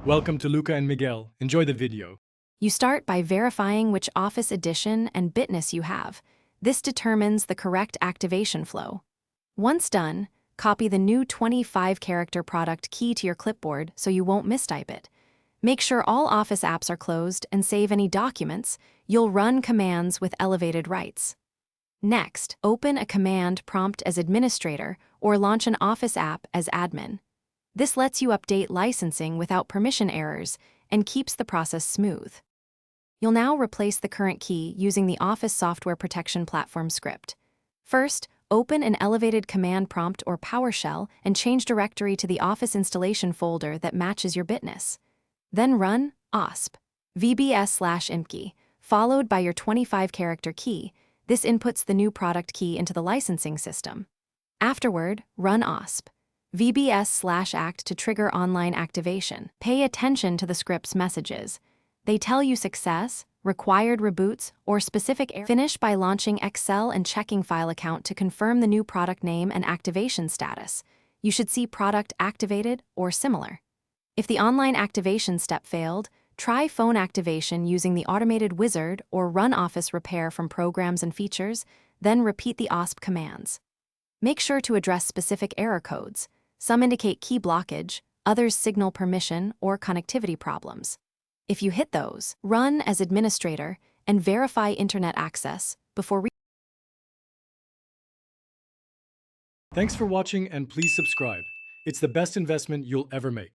Welcome to Luca and Miguel. Enjoy the video. You start by verifying which Office edition and business you have. This determines the correct activation flow. Once done, copy the new 25-character product key to your clipboard so you won't mistype it. Make sure all Office apps are closed and save any documents. You'll run commands with elevated rights. Next, open a command prompt as administrator or launch an Office app as admin. This lets you update licensing without permission errors and keeps the process smooth. You'll now replace the current key using the Office Software Protection Platform script. First, open an elevated command prompt or PowerShell and change directory to the Office installation folder that matches your business. Then run OSP VBS/IMKey, followed by your 25-character key. This inputs the new product key into the licensing system. Afterward, run OSP VBS/ACT to trigger online activation. Pay attention to the script's messages. They tell you success, required reboots, or specific errors. Finish by launching Excel and checking file account to confirm the new product name and activation status. You should see product activated or similar. If the online activation step failed, try phone activation using the automated wizard or run Office repair from programs and features, then repeat the OSP commands. Make sure to address specific error codes. Some indicate key blockage, others signal permission or connectivity problems. If you hit those, run as administrator and verify internet access before Thanks for watching and please subscribe. It's the best investment you'll ever make.